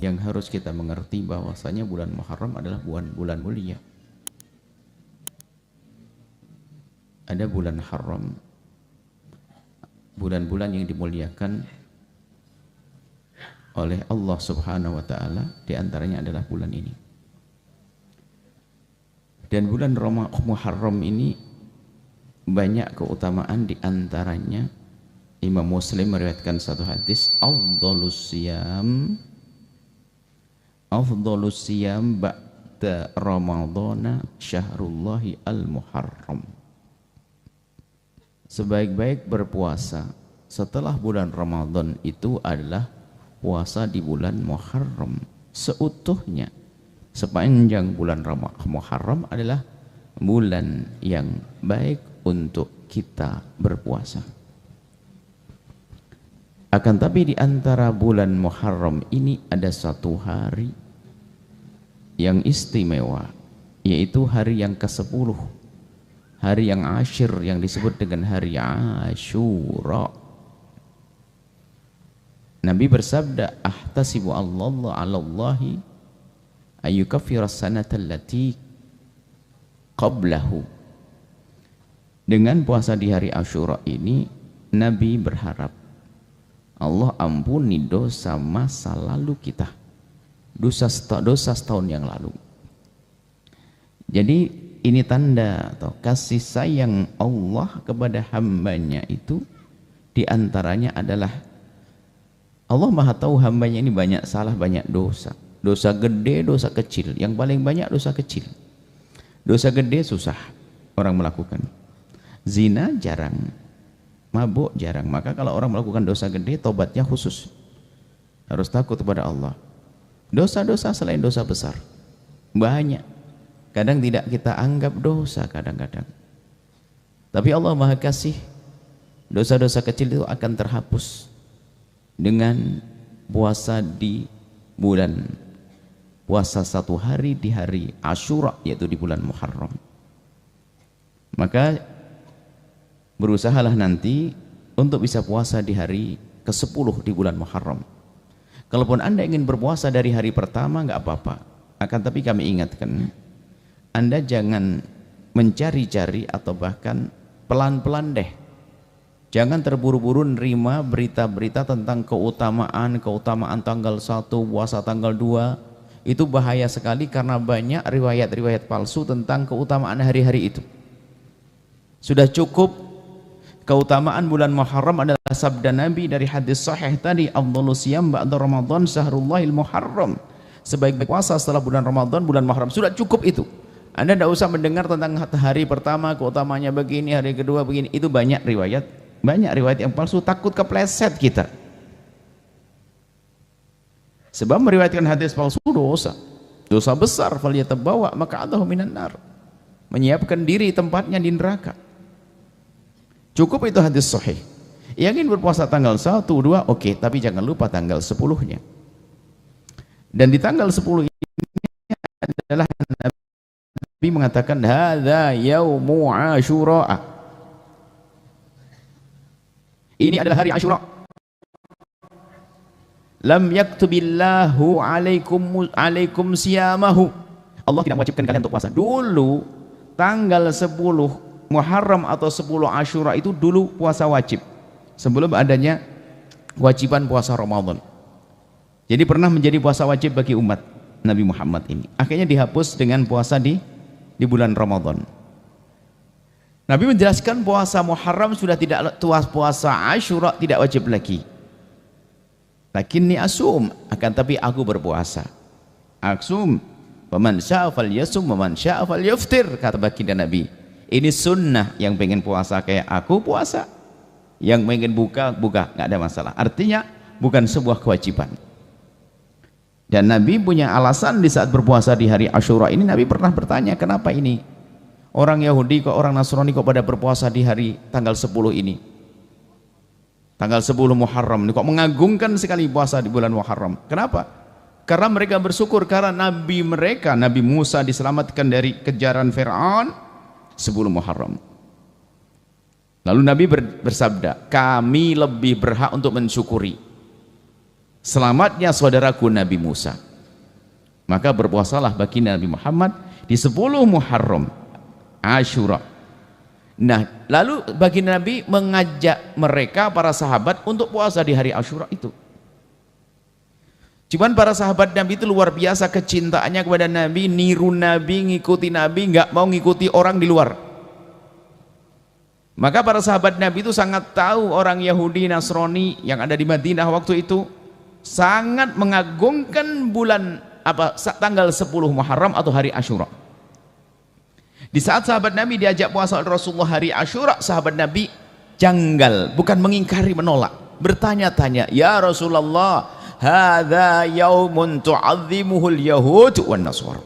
yang harus kita mengerti bahwasanya bulan Muharram adalah bulan mulia. Ada bulan haram, bulan-bulan yang dimuliakan oleh Allah Subhanahu wa taala, di antaranya adalah bulan ini. Dan bulan Muharram ini banyak keutamaan, di antaranya Imam Muslim meriwayatkan satu hadis, afdhalus siyam ba'da ramadhana syahrullahi al-muharram. Sebaik-baik berpuasa setelah bulan Ramadan itu adalah puasa di bulan Muharram seutuhnya. Sepanjang bulan Muharram adalah bulan yang baik untuk kita berpuasa. Akan tapi di antara bulan Muharram ini ada satu hari yang istimewa, yaitu hari yang ke-10, hari yang asyir, yang disebut dengan hari Asyura. Nabi bersabda, ahtasibu Allah ala Allahi ayyukaffira sanata allati qablahu. Dengan puasa di hari Asyura ini, Nabi berharap Allah ampuni dosa masa lalu kita, dosa setahun yang lalu. Jadi ini tanda atau kasih sayang Allah kepada hambanya itu, diantaranya adalah Allah maha tahu hambanya ini banyak salah, banyak dosa. Dosa gede, dosa kecil. Yang paling banyak dosa kecil. Dosa gede susah orang melakukan. Zina jarang, mabuk jarang. Maka kalau orang melakukan dosa gede, tobatnya khusus, harus takut kepada Allah. Dosa-dosa selain dosa besar banyak, kadang tidak kita anggap dosa kadang-kadang, tapi Allah maha kasih. Dosa-dosa kecil itu akan terhapus dengan puasa di bulan, puasa satu hari di hari Asyura, yaitu di bulan Muharram. Maka berusahalah nanti untuk bisa puasa di hari ke-10 di bulan Muharram. Kalaupun Anda ingin berpuasa dari hari pertama nggak apa-apa, akan tapi kami ingatkan, Anda jangan mencari-cari atau bahkan pelan-pelan deh. Jangan terburu-buru nerima berita-berita tentang keutamaan tanggal 1, puasa tanggal 2. Itu bahaya sekali karena banyak riwayat-riwayat palsu tentang keutamaan hari-hari itu. Sudah cukup keutamaan bulan Muharram adalah sabda Nabi dari hadis sahih tadi, afdhalus siyam ba'da Ramadan syahrullahil muharram. Sebaik-baik puasa setelah bulan Ramadan, bulan Muharram. Sudah cukup itu. Anda tidak usah mendengar tentang hari pertama keutamanya begini, hari kedua begini. Itu banyak riwayat yang palsu, takut kepleset kita. Sebab meriwayatkan hadis palsu dosa besar, falyatabawwa maq'adahu minan nar. Menyiapkan diri tempatnya di neraka. Cukup itu hadis sahih. Yang ingin berpuasa tanggal 1, 2, oke, tapi jangan lupa tanggal 10-nya. Dan di tanggal 10 ini adalah Nabi mengatakan hadza yaumu Asyura. Ini adalah hari Asyura. Lam yaktubillahu alaikum siyamahu. Allah tidak mewajibkan kalian untuk puasa. Dulu tanggal 10 Muharram atau 10 Asyura itu dulu puasa wajib, sebelum adanya kewajiban puasa Ramadan. Jadi pernah menjadi puasa wajib bagi umat Nabi Muhammad ini. Akhirnya dihapus dengan puasa di bulan Ramadan. Nabi menjelaskan puasa Muharram sudah tidak, puasa Asyura tidak wajib lagi. Lakinni asum, akan tapi aku berpuasa. Aksum, faman syaa falyasum waman syaa falyaftir, kata baginda Nabi. Ini sunnah, yang pengen puasa kayak aku puasa, yang pengen buka, nggak ada masalah. Artinya bukan sebuah kewajiban. Dan Nabi punya alasan di saat berpuasa di hari Asyura ini. Nabi pernah bertanya, kenapa ini orang Yahudi kok, orang Nasrani kok pada berpuasa di hari tanggal 10 ini, tanggal 10 Muharram ini, kok mengagungkan sekali puasa di bulan Muharram. Kenapa? Karena mereka bersyukur karena Nabi mereka, Nabi Musa, diselamatkan dari kejaran Fir'aun 10 Muharram. Lalu Nabi bersabda, kami lebih berhak untuk mensyukuri selamatnya saudaraku Nabi Musa. Maka berpuasalah bagi Nabi Muhammad di 10 Muharram, Asyura. Nah, lalu bagi Nabi mengajak mereka para sahabat untuk puasa di hari Asyura itu. Cuman para sahabat Nabi itu luar biasa kecintaannya kepada Nabi, niru Nabi, ngikuti Nabi, nggak mau ngikuti orang di luar. Maka para sahabat Nabi itu sangat tahu orang Yahudi Nasrani yang ada di Madinah waktu itu sangat mengagungkan tanggal 10 Muharram atau hari Asyura. Di saat sahabat Nabi diajak puasa oleh Rasulullah hari Asyura, sahabat Nabi janggal, bukan mengingkari, menolak, bertanya-tanya, "Ya Rasulullah, hadza yaumun tu'azzimuhul yahud wan naswar."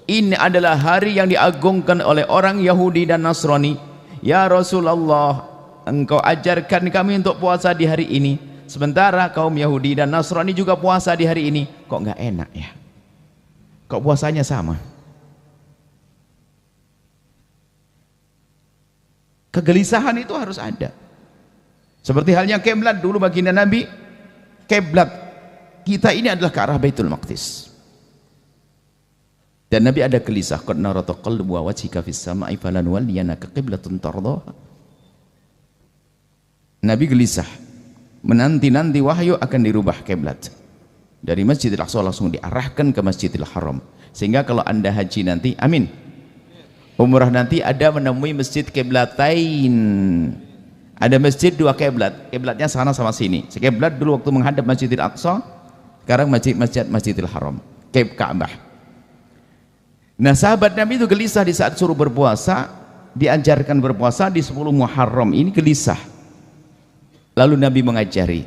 Ini adalah hari yang diagungkan oleh orang Yahudi dan Nasrani. Ya Rasulullah, engkau ajarkan kami untuk puasa di hari ini, sementara kaum Yahudi dan Nasrani juga puasa di hari ini. Kok nggak enak ya? Kok puasanya sama? Kegelisahan itu harus ada. Seperti halnya kiblat dulu baginda Nabi, kiblat kita ini adalah ke arah Baitul Maqdis. Dan Nabi ada gelisah, qad nara taqalluba wajhika fis sama'i falan walliyanaka qiblatun tardhaha. Nabi gelisah, menanti-nanti wahyu akan dirubah kiblat. Dari Masjidil Aqsa langsung diarahkan ke Masjidil Haram. Sehingga kalau Anda haji nanti, amin, umrah nanti ada menemui masjid kiblatain. Ada masjid 2 kiblat, kiblatnya sana sama sini. Kiblat dulu waktu menghadap Masjidil Aqsa, sekarang Masjidil Haram, Ka'bah. Nah, sahabat Nabi itu gelisah di saat suruh berpuasa, diajarkan berpuasa di 10 Muharram ini gelisah. Lalu Nabi mengajari,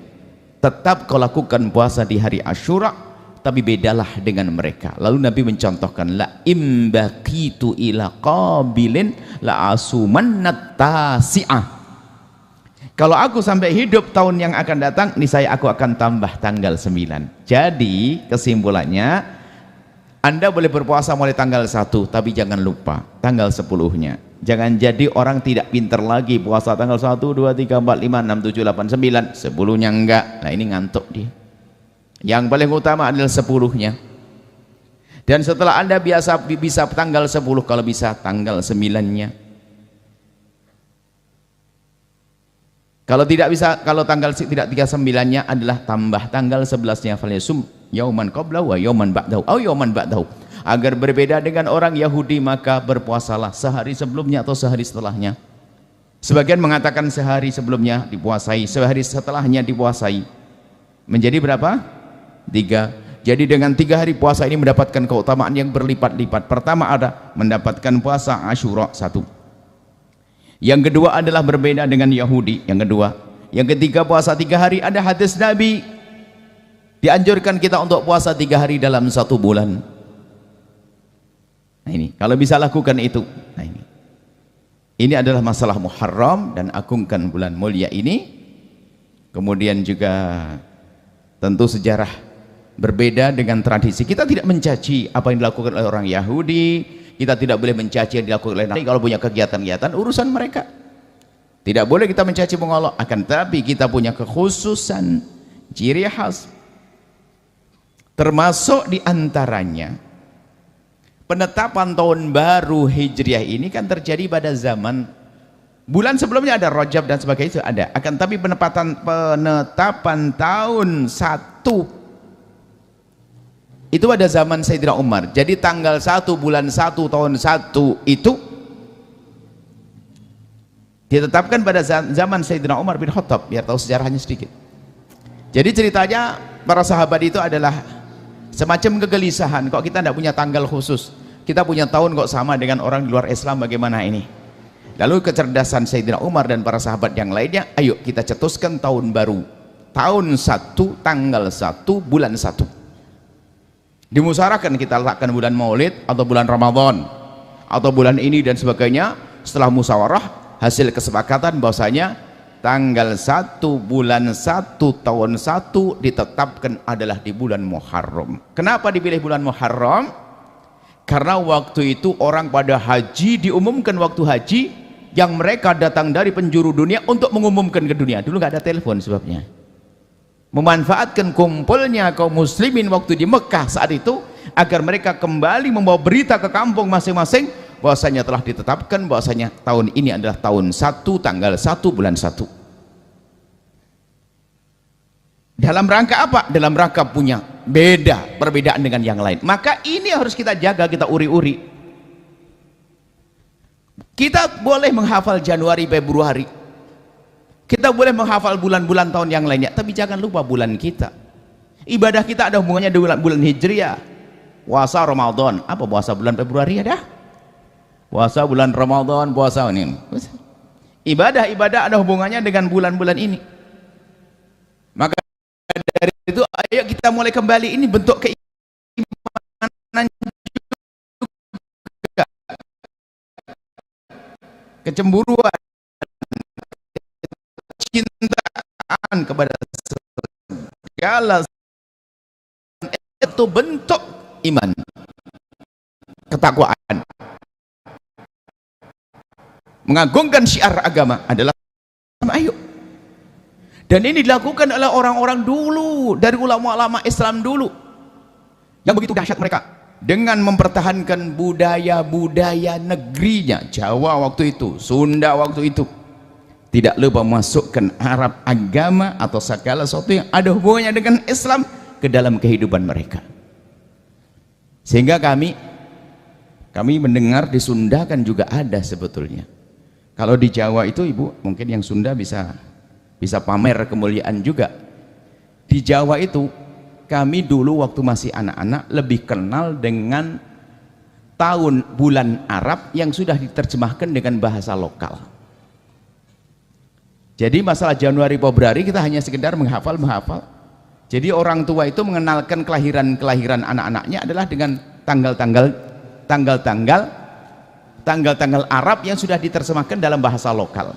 tetap kau lakukan puasa di hari Asyura, tapi bedalah dengan mereka. Lalu Nabi mencontohkan, la imbaqitu ila qabilin la asumannat tasi'ah. Kalau aku sampai hidup tahun yang akan datang, niscaya aku akan tambah tanggal 9. Jadi kesimpulannya, Anda boleh berpuasa mulai tanggal 1, tapi jangan lupa tanggal 10-nya. Jangan jadi orang tidak pinter lagi, puasa tanggal 1, 2, 3, 4, 5, 6, 7, 8, 9, 10-nya enggak. Nah, ini ngantuk dia. Yang paling utama adalah 10-nya. Dan setelah Anda bisa tanggal 10, kalau bisa tanggal 9-nya. Kalau tidak bisa, kalau tanggal tidak 39-nya adalah tambah tanggal 11-nya, falyasum yauman qablahu wa yauman ba'dahu aw yauman ba'dahu. Agar berbeda dengan orang Yahudi, maka berpuasalah sehari sebelumnya atau sehari setelahnya. Sebagian mengatakan sehari sebelumnya dipuasai, sehari setelahnya dipuasai. Menjadi berapa? 3. Jadi dengan 3 hari puasa ini mendapatkan keutamaan yang berlipat-lipat. Pertama ada mendapatkan puasa Asyura 1. Yang kedua adalah berbeda dengan Yahudi. Yang kedua, yang ketiga puasa 3 hari. Ada hadis Nabi, dianjurkan kita untuk puasa 3 hari dalam 1 bulan. Nah ini, kalau bisa lakukan itu. Nah ini adalah masalah Muharram dan agungkan bulan mulia ini. Kemudian juga tentu sejarah berbeda dengan tradisi. Kita tidak mencaci apa yang dilakukan oleh orang Yahudi. Kita tidak boleh mencaci yang dilakukan oleh Nabi. Kalau punya kegiatan-kegiatan, urusan mereka. Tidak boleh kita mencaci mengolok. Akan tapi kita punya kekhususan, ciri khas. Termasuk diantaranya, penetapan tahun baru Hijriah ini kan terjadi pada zaman, bulan sebelumnya ada Rajab dan sebagainya, itu ada. Akan tapi penetapan tahun 1 itu pada zaman Sayyidina Umar. Jadi tanggal 1 bulan 1 tahun 1 itu ditetapkan pada zaman Sayyidina Umar bin Khattab. Biar tahu sejarahnya sedikit. Jadi ceritanya para sahabat itu adalah semacam kegelisahan, kok kita tidak punya tanggal khusus, kita punya tahun kok sama dengan orang di luar Islam, bagaimana ini? Lalu kecerdasan Sayyidina Umar dan para sahabat yang lainnya, ayo kita cetuskan tahun baru, tahun 1 tanggal 1 bulan 1. Dimusyawarahkan kita letakkan bulan Maulid atau bulan Ramadan atau bulan ini dan sebagainya. Setelah musyawarah, hasil kesepakatan bahwasanya tanggal 1 bulan 1 tahun 1 ditetapkan adalah di bulan Muharram. Kenapa dipilih bulan Muharram? Karena waktu itu orang pada haji, diumumkan waktu haji yang mereka datang dari penjuru dunia untuk mengumumkan ke dunia. Dulu nggak ada telepon sebabnya. memanfaatkan kumpulnya kaum muslimin waktu di Mekah saat itu agar mereka kembali membawa berita ke kampung masing-masing bahwasanya telah ditetapkan bahwasanya tahun ini adalah tahun 1 tanggal 1 bulan 1. Dalam rangka apa? Dalam rangka punya perbedaan dengan yang lain. Maka ini harus kita jaga, kita uri-uri. Kita boleh menghafal Januari, Februari, kita boleh menghafal bulan-bulan tahun yang lainnya, tapi jangan lupa bulan kita. Ibadah kita ada hubungannya dengan bulan Hijriah. Puasa Ramadan, apa puasa bulan Februari ada? Puasa bulan Ramadan, puasa ini. Ibadah ada hubungannya dengan bulan-bulan ini. Maka dari itu ayo kita mulai kembali, ini bentuk keimanan juga. Kecemburuan, cintaan kepada segala itu bentuk iman, ketakwaan, mengagungkan syiar agama adalah ayo. Dan ini dilakukan oleh orang-orang dulu, dari ulama-ulama Islam dulu yang begitu dahsyat mereka dengan mempertahankan budaya-budaya negerinya. Jawa waktu itu, Sunda waktu itu, tidak lupa memasukkan Arab, agama atau segala sesuatu yang ada hubungannya dengan Islam ke dalam kehidupan mereka. Sehingga kami mendengar di Sunda kan juga ada sebetulnya. Kalau di Jawa itu ibu mungkin yang Sunda bisa pamer kemuliaan juga. Di Jawa itu kami dulu waktu masih anak-anak lebih kenal dengan tahun bulan Arab yang sudah diterjemahkan dengan bahasa lokal. Jadi masalah Januari Februari kita hanya sekedar menghafal. Jadi orang tua itu mengenalkan kelahiran anak-anaknya adalah dengan tanggal-tanggal Arab yang sudah diterjemahkan dalam bahasa lokal.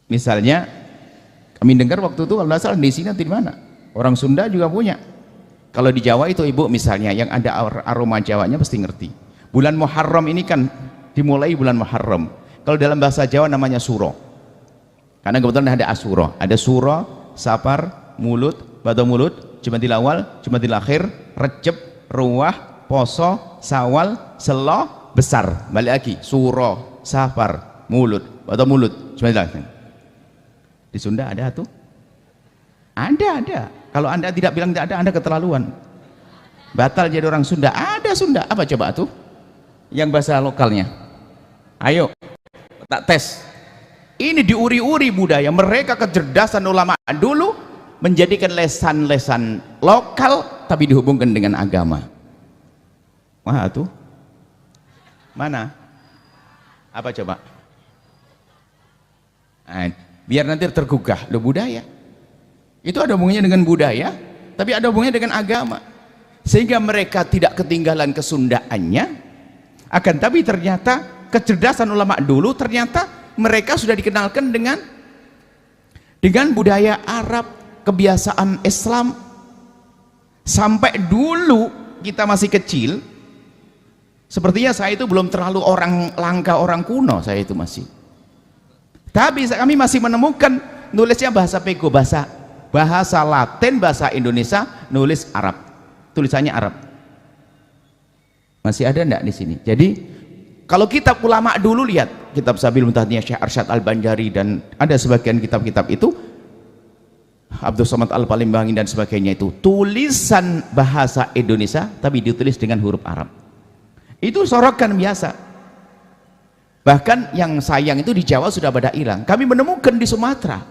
Misalnya kami dengar waktu itu kalau tidak salah di sini di mana orang Sunda juga punya. Kalau di Jawa itu ibu misalnya yang ada aroma Jawanya pasti ngerti. Bulan Muharram ini kan dimulai bulan Muharram. Kalau dalam bahasa Jawa namanya Suro. Karena kebetulan ada Asuro, ada Suro, Safar, Mulut, Batu Mulut, Jumadil Awal, Jumadil Akhir, Recep, Ruwah, Poso, Sawal, Selo, Besar. Balik lagi Suro, Safar, Mulut, Batu Mulut, Jumadil Akhir. Di Sunda ada tuh? Ada. Kalau anda tidak bilang tidak ada, anda keterlaluan. Batal jadi orang Sunda. Ada Sunda. Apa coba tuh? Yang bahasa lokalnya. Ayo, tak tes. Ini diuri-uri budaya. Mereka kecerdasan ulama dulu menjadikan lesan-lesan lokal tapi dihubungkan dengan agama. Wah tuh. Mana? Apa coba? Biar nanti tergugah lo budaya itu ada hubungannya dengan budaya tapi ada hubungannya dengan agama sehingga mereka tidak ketinggalan kesundaannya akan tapi ternyata kecerdasan ulama dulu ternyata mereka sudah dikenalkan dengan budaya Arab, kebiasaan Islam. Sampai dulu kita masih kecil sepertinya saya itu belum terlalu orang langka, orang kuno saya itu masih. Tapi kami masih menemukan nulisnya bahasa Peko, bahasa Latin, bahasa Indonesia, nulis Arab, tulisannya Arab. Masih ada enggak di sini? Jadi kalau kitab ulama dulu lihat kitab Sabil Muntahiyah Syekh Arsyad Al-Banjari dan ada sebagian kitab-kitab itu Abdul Somad Al-Palembangin dan sebagainya itu tulisan bahasa Indonesia tapi ditulis dengan huruf Arab. Itu sorokan biasa. Bahkan yang sayang itu di Jawa sudah pada hilang. Kami menemukan di Sumatera.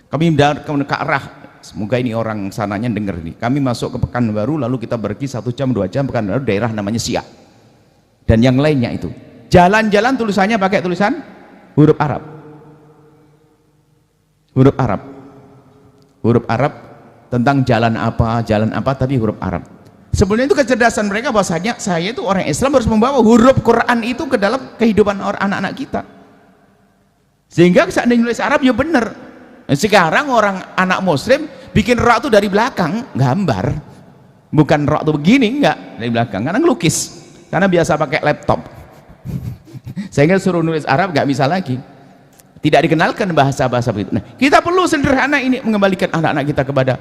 Kami ke arah, semoga ini orang sananya dengar nih. Kami masuk ke Pekanbaru lalu kita pergi 1 jam 2 jam Pekanbaru, daerah namanya Siak. Dan yang lainnya itu. Jalan-jalan tulisannya pakai tulisan huruf Arab. Huruf Arab. Huruf Arab tentang jalan apa tapi huruf Arab. Sebenarnya itu kecerdasan mereka bahwasanya saya itu orang Islam harus membawa huruf Quran itu ke dalam kehidupan anak-anak kita. Sehingga seandainya nulis Arab ya benar. Sekarang orang anak muslim bikin ra itu dari belakang, gambar. Bukan ra itu begini, enggak, dari belakang karena ngelukis. Karena biasa pakai laptop. Sehingga suruh nulis Arab enggak bisa lagi. Tidak dikenalkan bahasa-bahasa begitu. Nah, kita perlu sederhana ini, mengembalikan anak-anak kita kepada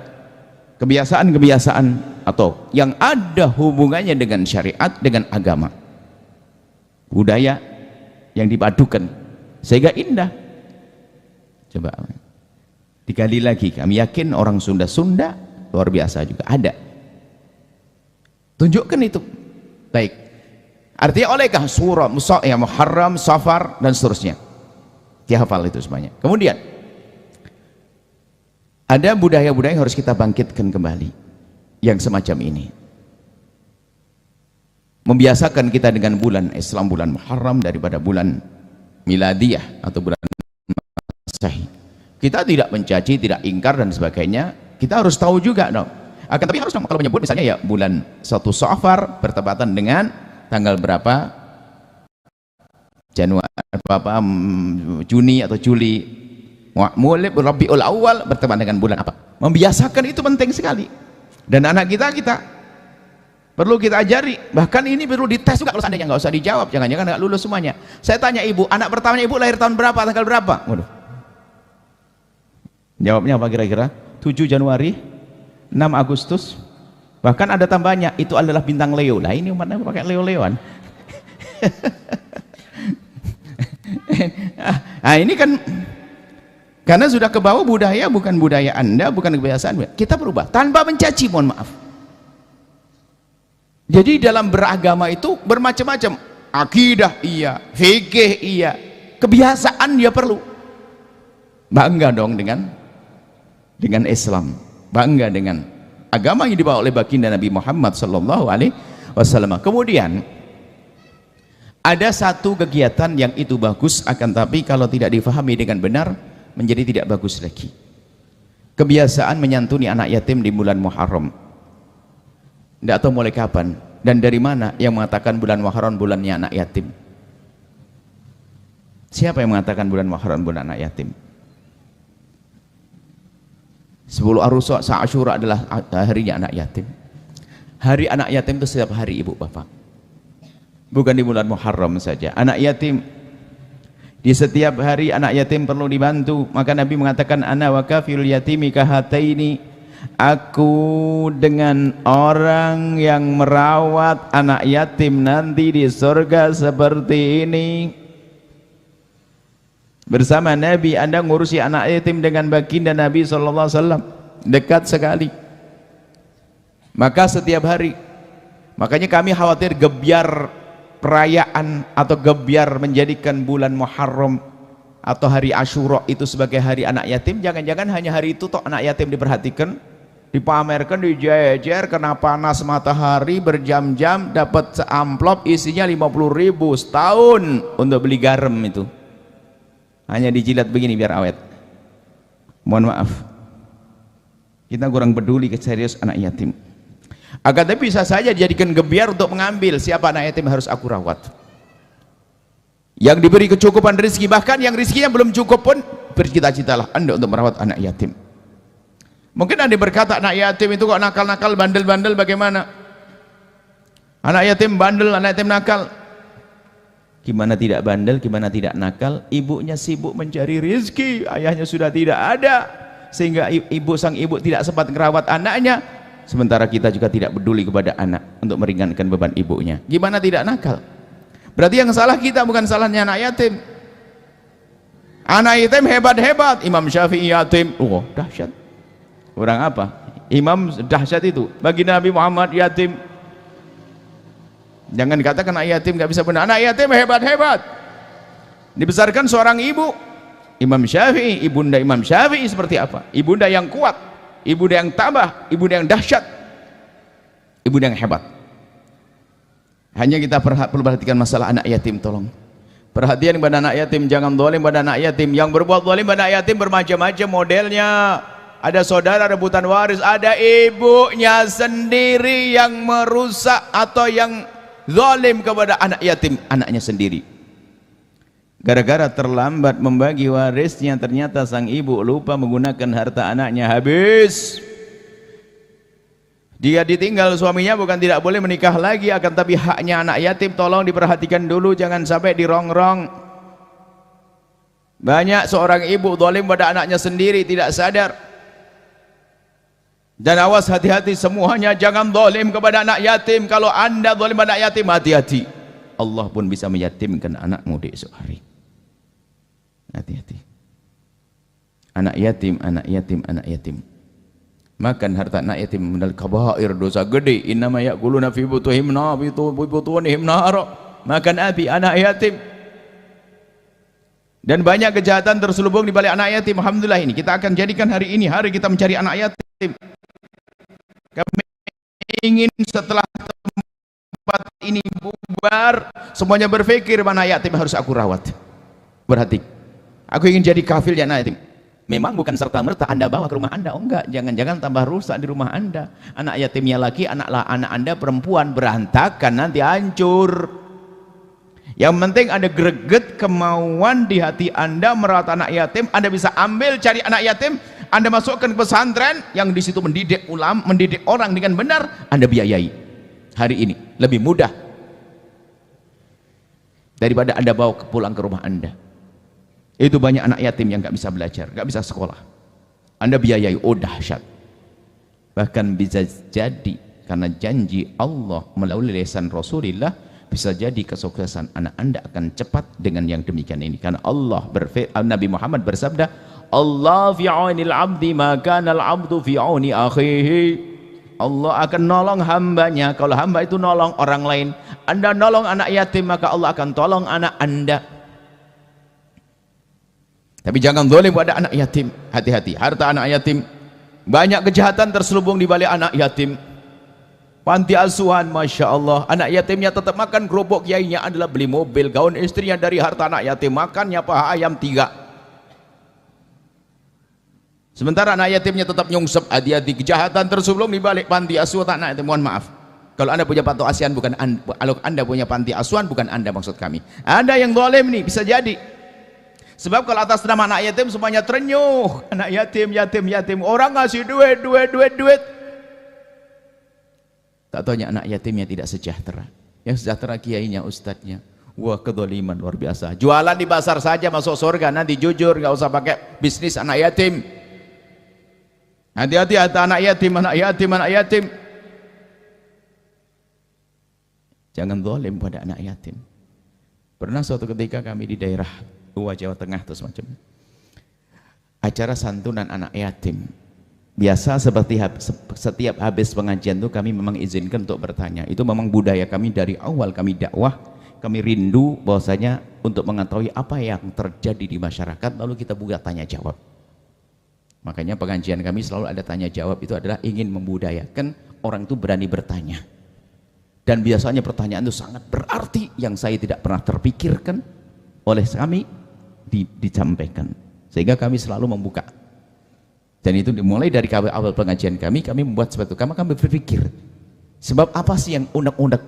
kebiasaan-kebiasaan atau yang ada hubungannya dengan syariat, dengan agama, budaya yang dipadukan sehingga indah. Coba dikali lagi, kami yakin orang Sunda luar biasa juga ada. Tunjukkan itu. Baik, artinya olehkah surah ya, Muharram, Safar dan seterusnya, dihafal itu semuanya. Kemudian ada budaya-budaya yang harus kita bangkitkan kembali yang semacam ini, membiasakan kita dengan bulan Islam, bulan Muharram daripada bulan miladiyah atau bulan Masehi. Kita tidak mencaci, tidak ingkar dan sebagainya, kita harus tahu juga dong. Akan tapi harus kalau menyebut misalnya ya bulan 1 Safar bertepatan dengan tanggal berapa, Januari apa, Juni atau Juli, Mulai Rabiul Awal bertepatan dengan bulan apa. Membiasakan itu penting sekali. Dan anak kita perlu kita ajari. Bahkan ini perlu dites juga, kalau seandainya nggak usah dijawab, jangan-jangan nggak lulus semuanya. Saya tanya ibu, anak pertamanya ibu lahir tahun berapa, tanggal berapa? Waduh. Jawabnya apa kira-kira? 7 Januari, 6 Agustus. Bahkan ada tambahnya, itu adalah bintang Leo. Lah ini umatnya pakai Leo-Leoan. Nah ini kan karena sudah ke bawah budaya, bukan budaya Anda, bukan kebiasaan. Kita berubah tanpa mencaci, mohon maaf. Jadi dalam beragama itu bermacam-macam. Akidah iya, fikih iya, kebiasaan dia perlu. Bangga dong dengan Islam, bangga dengan agama yang dibawa oleh baginda Nabi Muhammad sallallahu alaihi wasallam. Kemudian ada satu kegiatan yang itu bagus, akan tapi kalau tidak difahami dengan benar menjadi tidak bagus lagi. Kebiasaan menyantuni anak yatim di bulan Muharram. Tidak tahu mulai kapan dan dari mana yang mengatakan bulan Muharram bulannya anak yatim. Siapa yang mengatakan bulan Muharram bulan anak yatim? 10 Asyura adalah harinya anak yatim. Hari anak yatim itu setiap hari, ibu bapak, bukan di bulan Muharram saja. Anak yatim di setiap hari, anak yatim perlu dibantu. Maka Nabi mengatakan, ana wa kafirul yatimi kahataini, aku dengan orang yang merawat anak yatim nanti di surga seperti ini. Bersama Nabi Anda ngurusi anak yatim dengan baginda Nabi SAW, dekat sekali. Maka setiap hari, makanya kami khawatir gebyar perayaan atau gebyar menjadikan bulan Muharram atau hari Asyura itu sebagai hari anak yatim. Jangan-jangan hanya hari itu toh anak yatim diperhatikan, dipamerkan, dijejer, kena panas matahari berjam-jam, dapat seamplop isinya 50.000 setahun untuk beli garam, itu hanya dijilat begini biar awet. Mohon maaf, kita kurang peduli ke serius anak yatim. Agar tapi bisa saja dijadikan gebiar untuk mengambil siapa anak yatim harus aku rawat. Yang diberi kecukupan rezeki, bahkan yang rezekinya belum cukup pun bercita-citalah Anda untuk merawat anak yatim. Mungkin Anda berkata anak yatim itu kok nakal-nakal, bandel-bandel, bagaimana? Anak yatim bandel, anak yatim nakal. Gimana tidak bandel, gimana tidak nakal? Ibunya sibuk mencari rezeki, ayahnya sudah tidak ada, sehingga sang ibu tidak sempat merawat anaknya. Sementara kita juga tidak peduli kepada anak untuk meringankan beban ibunya. Gimana tidak nakal? Berarti yang salah kita, bukan salahnya anak yatim. Anak yatim hebat-hebat, Imam Syafi'i yatim, oh dahsyat. Orang apa? Imam dahsyat itu. Bagi Nabi Muhammad yatim. Jangan dikatakan anak yatim nggak bisa benar. Anak yatim hebat-hebat, dibesarkan seorang ibu, Imam Syafi'i. Ibunda Imam Syafi'i seperti apa? Ibunda yang kuat, ibunda yang tabah, ibunda yang dahsyat, ibunda yang hebat. Hanya kita perlu perhatikan masalah anak yatim. Tolong perhatian pada anak yatim, jangan zalim pada anak yatim. Yang berbuat zalim pada anak yatim bermacam-macam modelnya. Ada saudara rebutan waris, ada ibunya sendiri yang merusak atau yang zalim kepada anak yatim, anaknya sendiri. Gara-gara terlambat membagi warisnya, ternyata sang ibu lupa menggunakan harta anaknya, habis. Dia ditinggal suaminya, bukan tidak boleh menikah lagi, akan tapi haknya anak yatim tolong diperhatikan dulu, jangan sampai dirongrong. Banyak seorang ibu zalim pada anaknya sendiri tidak sadar. Dan awas, hati-hati semuanya, jangan zalim kepada anak yatim. Kalau anda zalim anak yatim, hati-hati, Allah pun bisa meyatimkan anakmu di esok hari. Hati-hati. Anak yatim, anak yatim, anak yatim. Makan harta anak yatim menal kabair, dosa gede. Innama ya'kuluna fi butuhim nar, fi butunihim nar. Makan api anak yatim. Dan banyak kejahatan terselubung di balik anak yatim. Alhamdulillah, ini kita akan jadikan hari ini hari kita mencari anak yatim. Kami ingin setelah tempat ini bubar, semuanya berpikir mana yatim harus aku rawat. Berarti aku ingin jadi kafilnya anak yatim. Memang bukan serta-merta Anda bawa ke rumah Anda, oh enggak, jangan-jangan tambah rusak di rumah Anda. Anak yatimnya laki, anak Anda perempuan, berantakan, nanti hancur. Yang penting ada greget kemauan di hati Anda merawat anak yatim. Anda bisa ambil, cari anak yatim, Anda masukkan ke pesantren yang di situ mendidik mendidik orang dengan benar, Anda biayai. Hari ini lebih mudah daripada Anda bawa pulang ke rumah Anda. Itu banyak anak yatim yang nggak bisa belajar, nggak bisa sekolah. Anda biayai, oh dahsyat. Bahkan bisa jadi karena janji Allah melalui lisan Rasulullah, bisa jadi kesuksesan anak Anda akan cepat dengan yang demikian ini. Karena Allah Nabi Muhammad bersabda, Allah fi aunil abdi maka al abdu fi auni akhihi. Allah akan nolong hambanya kalau hamba itu nolong orang lain. Anda nolong anak yatim, maka Allah akan tolong anak Anda. Tapi jangan zalim pada anak yatim. Hati-hati, harta anak yatim. Banyak kejahatan terselubung di balik anak yatim. Panti asuhan, Masya Allah, anak yatimnya tetap makan, gerobok kiainya adalah beli mobil, gaun istrinya dari harta anak yatim, makannya paha ayam 3. Sementara anak yatimnya tetap nyungsep. Hati-hati, kejahatan terselubung di balik panti asuhan anak yatim. Mohon maaf, kalau Anda punya panti asuhan bukan anda, kalau Anda punya panti asuhan bukan Anda maksud kami. Anda yang zalim nih, bisa jadi. Sebab kalau atas nama anak yatim semuanya terenyuh, anak yatim, yatim, yatim, orang ngasih duit. Tak taunya anak yatimnya tidak sejahtera. Yang sejahtera kiainya, ustadznya. Wah, kezaliman luar biasa. Jualan di pasar saja masuk surga, nanti jujur, nggak usah pakai bisnis anak yatim. Hati-hati anak yatim, anak yatim, anak yatim. Jangan zalim pada anak yatim. Pernah suatu ketika kami di daerah Jawa Tengah terus macam acara santunan anak yatim. Biasa seperti setiap habis pengajian itu kami memang izinkan untuk bertanya. Itu memang budaya kami dari awal kami dakwah. Kami rindu bahwasanya untuk mengetahui apa yang terjadi di masyarakat, lalu kita buka tanya jawab. Makanya pengajian kami selalu ada tanya jawab, itu adalah ingin membudayakan orang itu berani bertanya. Dan biasanya pertanyaan itu sangat berarti yang saya tidak pernah terpikirkan oleh kami disampaikan, sehingga kami selalu membuka. Dan itu dimulai dari awal pengajian kami membuat seperti itu. Kami berpikir, sebab apa sih yang unek-unek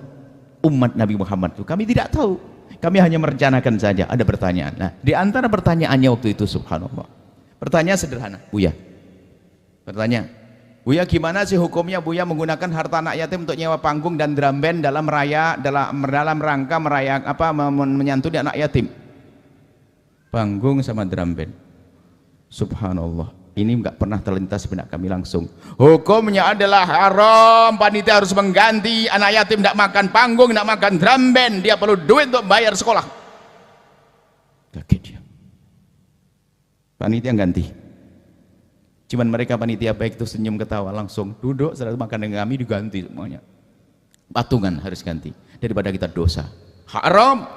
umat Nabi Muhammad itu kami tidak tahu, kami hanya merencanakan saja. Ada pertanyaan, nah di antara pertanyaannya waktu itu subhanallah, pertanyaan sederhana, Buya bertanya, Buya gimana sih hukumnya Buya menggunakan harta anak yatim untuk nyewa panggung dan drum band dalam rangka merayakan menyantuni anak yatim? Panggung sama drum band, subhanallah, ini nggak pernah terlintas benak kami langsung. Hukumnya adalah haram, panitia harus mengganti, anak yatim tidak makan panggung, tidak makan drum band, dia perlu duit untuk bayar sekolah. Kaget dia, panitia ganti. Cuman mereka panitia baik itu senyum ketawa, langsung duduk setelah makan dengan kami diganti semuanya. Patungan harus ganti daripada kita dosa. Haram.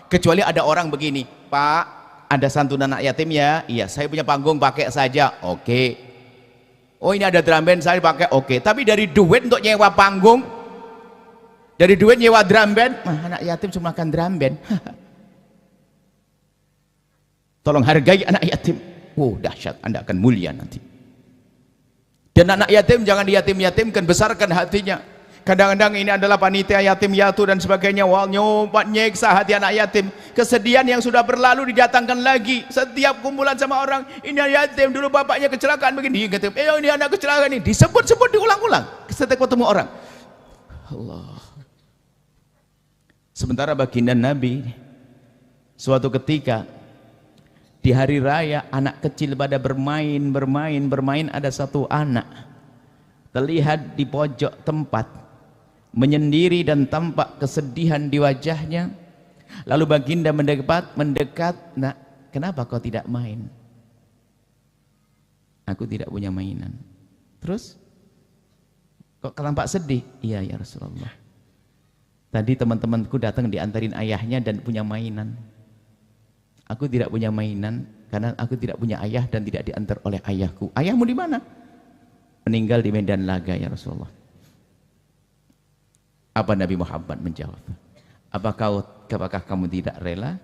Kecuali ada orang begini, Pak, ada santunan anak yatim ya? Iya, saya punya panggung pakai saja. Oke. Oh, ini ada drum band saya pakai. Oke. Tapi dari duit untuk nyewa panggung, dari duit nyewa drum band, anak yatim cuma makan drum band. Tolong hargai anak yatim. Oh, dahsyat, Anda akan mulia nanti. Dan anak yatim jangan diyatim-yatimkan, besarkan hatinya. Kadang-kadang ini adalah panitia yatim piatu dan sebagainya, wal nyobat nyeksa hati anak yatim. Kesedihan yang sudah berlalu didatangkan lagi. Setiap kumpulan sama orang, ini yatim dulu bapaknya kecelakaan begini, ini anak kecelakaan ini, disebut-sebut diulang-ulang setiap ketemu orang. Allah. Sementara baginda Nabi suatu ketika Di hari raya anak kecil pada bermain, ada satu anak terlihat di pojok tempat menyendiri dan tampak kesedihan di wajahnya. Lalu baginda mendekat, "Nak, kenapa kau tidak main?" "Aku tidak punya mainan." "Terus? Kok tampak sedih?" "Iya ya Rasulullah, tadi teman-temanku datang diantarin ayahnya dan punya mainan. Aku tidak punya mainan karena aku tidak punya ayah dan tidak diantar oleh ayahku." "Ayahmu di mana?" "Meninggal di medan laga ya Rasulullah." Apa Nabi Muhammad menjawab? Apakah kamu tidak rela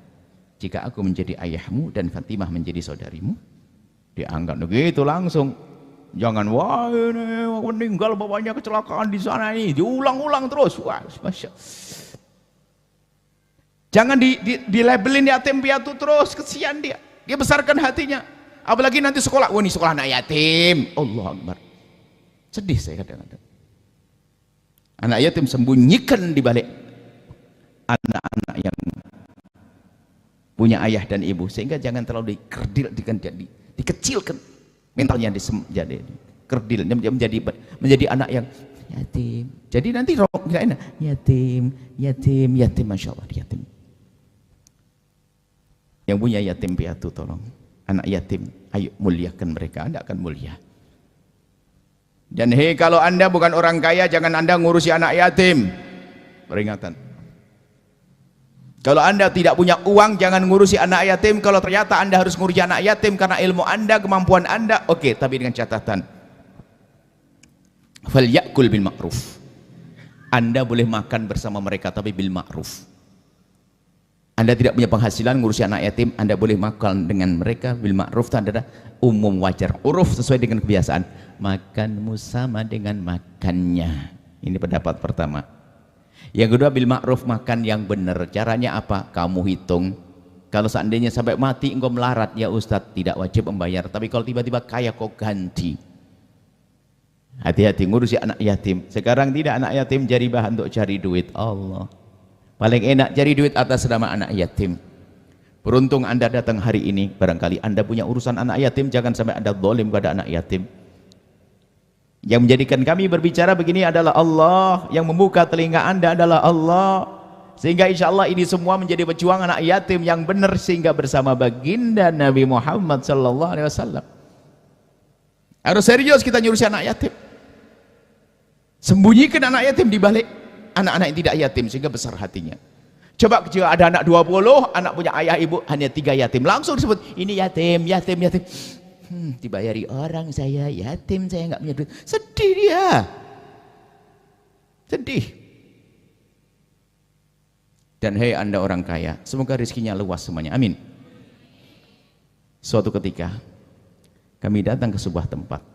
jika aku menjadi ayahmu dan Fatimah menjadi saudarimu?" Dianggap begitu langsung. Jangan, "Wah ini meninggal bapaknya kecelakaan di sana ini," diulang-ulang terus. Wah, masya. Jangan dilabelin yatim piatu terus, kesian dia. Dia besarkan hatinya. Apalagi nanti sekolah, "Wah ini sekolah anak yatim." Allah Akbar. Sedih saya kadang-kadang. Anak yatim sembunyikan di balik anak-anak yang punya ayah dan ibu, sehingga jangan terlalu dikecilkan mentalnya, jadi kerdil, menjadi anak yang yatim. Jadi nanti nggak enak, yatim, masya Allah, yatim. Yang punya yatim piatu, tolong anak yatim, ayo muliakan mereka, Anda akan mulia. Dan hei, kalau Anda bukan orang kaya, jangan Anda ngurusi anak yatim. Peringatan. Kalau Anda tidak punya uang, jangan ngurusi anak yatim. Kalau ternyata Anda harus ngurusi anak yatim karena ilmu Anda, kemampuan Anda, oke, tapi dengan catatan, falyakul bil ma'ruf. Anda boleh makan bersama mereka, tapi bil ma'ruf. Anda tidak punya penghasilan ngurusi anak yatim, Anda boleh makan dengan mereka bil ma'ruf. Itu adalah umum, wajar, uruf, sesuai dengan kebiasaan. Makanmu sama dengan makannya. Ini pendapat pertama. Yang kedua, bil ma'ruf, makan yang benar. Caranya apa? Kamu hitung. Kalau seandainya sampai mati engkau melarat, ya Ustadz, tidak wajib membayar. Tapi kalau tiba-tiba kaya, kau ganti. Hati-hati ngurusi anak yatim. Sekarang tidak, anak yatim jadi bahan untuk cari duit. Allah, paling enak cari duit atas nama anak yatim. Beruntung Anda datang hari ini. Barangkali Anda punya urusan anak yatim, jangan sampai Anda zalim pada anak yatim. Yang menjadikan kami berbicara begini adalah Allah, yang membuka telinga Anda adalah Allah, sehingga insya Allah ini semua menjadi perjuangan anak yatim yang benar, sehingga bersama baginda Nabi Muhammad SAW harus serius kita nyurusi anak yatim. Sembunyikan anak yatim di balik anak-anak yang tidak yatim, sehingga besar hatinya. Coba jika ada anak 20, anak punya ayah ibu, hanya 3 yatim, langsung disebut ini yatim. Dibayari orang, saya yatim, saya nggak punya duit. Sedih dia, sedih. Dan hei Anda orang kaya, semoga rezekinya luas semuanya, amin. Suatu ketika kami datang ke sebuah tempat,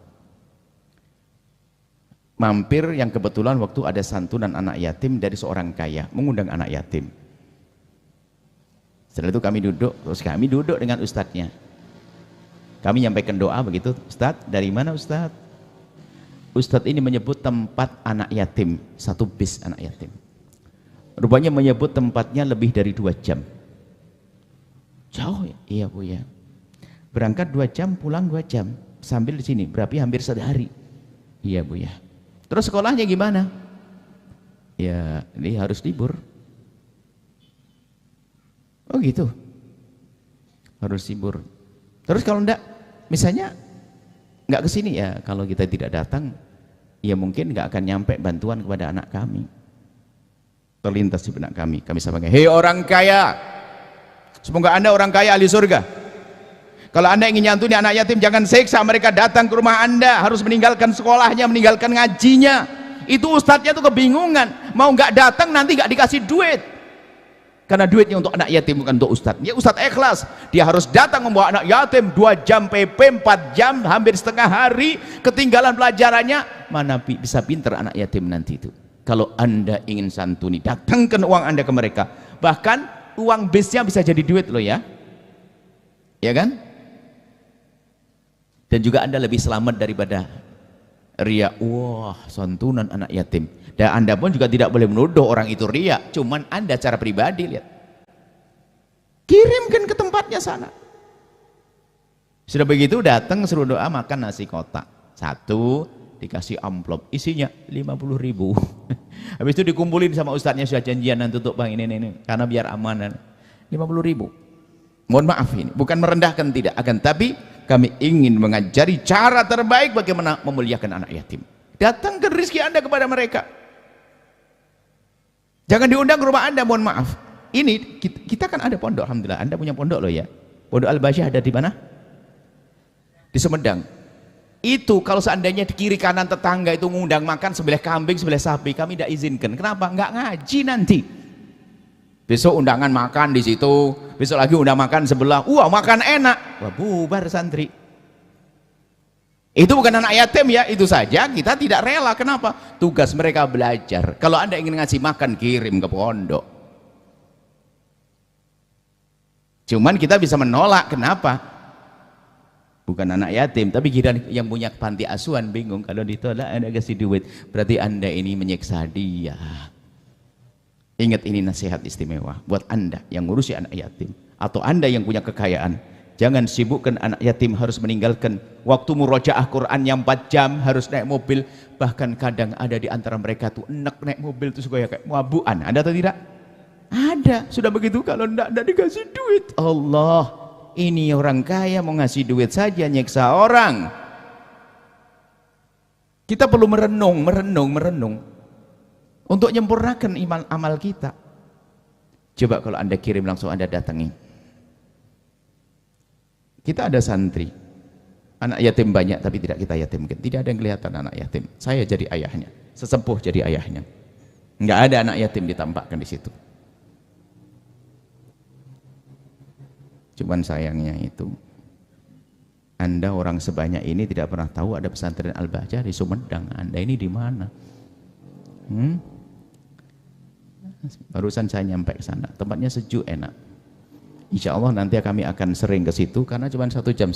mampir yang kebetulan waktu ada santunan anak yatim dari seorang kaya, mengundang anak yatim. Setelah itu kami duduk dengan ustadznya. Kami nyampaikan doa begitu. "Ustadz, dari mana Ustadz?" Ustadz ini menyebut tempat anak yatim, satu bis anak yatim. Rupanya menyebut tempatnya lebih dari 2 jam. Jauh ya? Iya Bu ya. Berangkat 2 jam, pulang 2 jam. Sambil di sini, berarti hampir sehari. Iya Bu ya. Terus sekolahnya gimana? Ya, ini harus libur. Oh gitu. Harus libur. Terus kalau enggak, misalnya enggak ke sini, ya kalau kita tidak datang, ya mungkin enggak akan nyampe bantuan kepada anak kami. Terlintas di benak kami sampaikan, "Hei orang kaya, semoga Anda orang kaya ahli surga. Kalau Anda ingin nyantuni anak yatim, jangan seksa mereka datang ke rumah Anda, harus meninggalkan sekolahnya, meninggalkan ngajinya." Itu ustadznya tuh kebingungan, mau enggak datang nanti enggak dikasih duit. Karena duitnya untuk anak yatim, bukan untuk ustadz. Ya ustadz ikhlas, dia harus datang membawa anak yatim 2 jam PP, 4 jam, hampir setengah hari, ketinggalan pelajarannya. Mana bisa pinter anak yatim nanti itu. Kalau Anda ingin santuni, datangkan uang Anda ke mereka. Bahkan uang bisnya bisa jadi duit loh ya. Ya kan? Dan juga Anda lebih selamat daripada riya. Wah, santunan anak yatim. Dan Anda pun juga tidak boleh menuduh orang itu riya, cuman Anda cara pribadi lihat. Kirimkan ke tempatnya sana. Sudah begitu datang suruh doa makan nasi kotak. Satu dikasih amplop isinya 50.000. Habis itu dikumpulin sama ustadznya, sudah janjian nanti tutup bang ini karena biar aman. 50.000. Mohon maaf ini bukan merendahkan, tidak, akan tapi kami ingin mengajari cara terbaik bagaimana memuliakan anak yatim. Datangkan rezeki Anda kepada mereka. Jangan diundang ke rumah Anda, mohon maaf. Ini kita kan ada pondok, alhamdulillah. Anda punya pondok loh ya. Pondok Al-Basyah ada di mana? Di Sumedang. Itu kalau seandainya di kiri kanan tetangga itu ngundang makan sebelah kambing, sebelah sapi, kami tidak izinkan. Kenapa? Nggak ngaji nanti. Besok undangan makan di situ, besok lagi undang makan sebelah. Wah, makan enak. Wah, bubar santri. Itu bukan anak yatim ya, itu saja kita tidak rela. Kenapa? Tugas mereka belajar. Kalau Anda ingin ngasih makan, kirim ke pondok. Cuman kita bisa menolak. Kenapa? Bukan anak yatim, tapi kira yang punya panti asuhan bingung kalau ditolak Anda kasih duit, berarti Anda ini menyiksa dia. Ingat, ini nasihat istimewa buat Anda yang ngurusi anak yatim atau Anda yang punya kekayaan. Jangan sibukkan anak yatim harus meninggalkan waktu murojaah Quran yang 4 jam, harus naik mobil. Bahkan kadang ada di antara mereka tuh enak naik mobil tuh suka kayak mabuan. Ada atau tidak? Ada. Sudah begitu kalau enggak dikasih duit. Allah, ini orang kaya mau ngasih duit saja nyiksa orang. Kita perlu merenung untuk menyempurnakan amal kita. Coba kalau Anda kirim langsung Anda datangi. Kita ada santri, anak yatim banyak tapi tidak kita yatimkan. Tidak ada yang kelihatan anak yatim. Saya jadi ayahnya, sesepuh jadi ayahnya. Enggak ada anak yatim ditampakkan di situ. Cuman sayangnya itu, Anda orang sebanyak ini tidak pernah tahu ada pesantren Al-Bahjah di Sumedang. Anda ini di mana? Barusan saya nyampe ke sana, tempatnya sejuk, enak. Insya Allah nanti kami akan sering ke situ karena cuma 1,5 jam.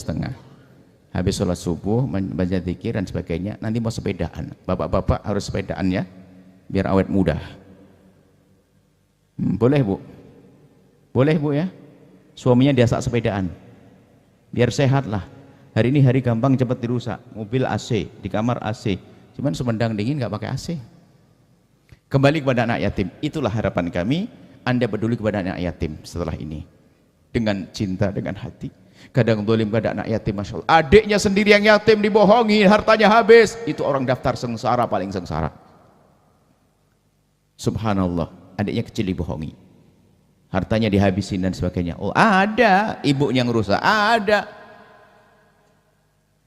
Habis sholat subuh, baca zikir dan sebagainya. Nanti mau sepedaan. Bapak-bapak harus sepedaan ya, biar awet muda. Boleh bu? Boleh bu ya? Suaminya diasak sepedaan, biar sehat lah. Hari ini hari gampang cepat dirusak. Mobil AC, di kamar AC. Cuman Sumedang dingin nggak pakai AC. Kembali kepada anak yatim. Itulah harapan kami. Anda peduli kepada anak yatim setelah ini dengan cinta, dengan hati. Kadang zalim pada anak yatim, masya Allah. Adiknya sendiri yang yatim dibohongi, hartanya habis. Itu orang daftar sengsara, paling sengsara. Subhanallah, adiknya kecil dibohongi, hartanya dihabisin dan sebagainya. Oh ada, ibunya ngerusak, ada.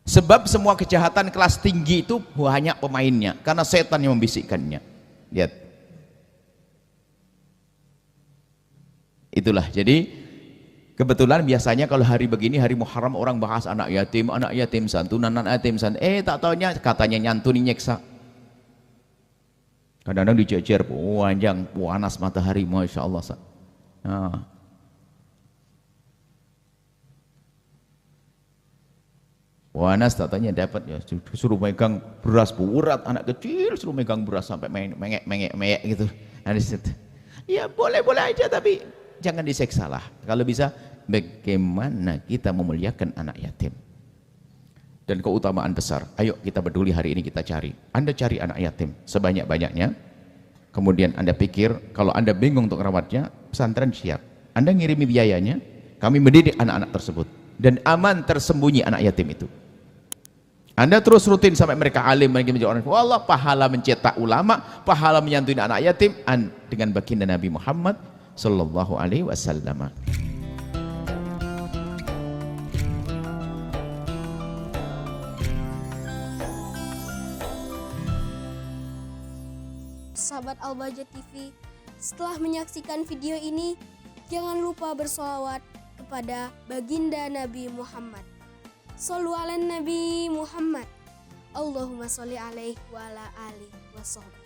Sebab semua kejahatan kelas tinggi itu hanya pemainnya, karena setan yang membisikkannya. Lihat. Itulah, jadi kebetulan biasanya kalau hari begini, hari Muharram, orang bahas anak yatim santunan, anak yatim santunan. Tak taunya katanya nyantuni nyeksa. Kadang-kadang dijejer, panjang, panas matahari, masya Allah. Nah. Panas tatanya dapat ya, suruh megang beras berat, anak kecil suruh megang beras sampai mengek gitu. Nah, ya boleh aja tapi jangan diseksa lah. Kalau bisa, bagaimana kita memuliakan anak yatim dan keutamaan besar. Ayo kita peduli hari ini, kita cari. Anda cari anak yatim sebanyak-banyaknya. Kemudian Anda pikir, kalau Anda bingung untuk merawatnya, pesantren siap. Anda ngirimi biayanya, kami mendidik anak-anak tersebut. Dan aman tersembunyi anak yatim itu. Anda terus rutin sampai mereka alim, mereka menjadi orang. Wallah, pahala mencetak ulama, pahala menyantuni anak yatim dengan baginda Nabi Muhammad sallallahu alaihi wasallam. Sahabat Al-Bahjah TV, setelah menyaksikan video ini, jangan lupa bersolawat kepada baginda Nabi Muhammad. Shollu ala Nabi Muhammad. Allahumma sholli alaihi wa ala alihi wa sahbihi.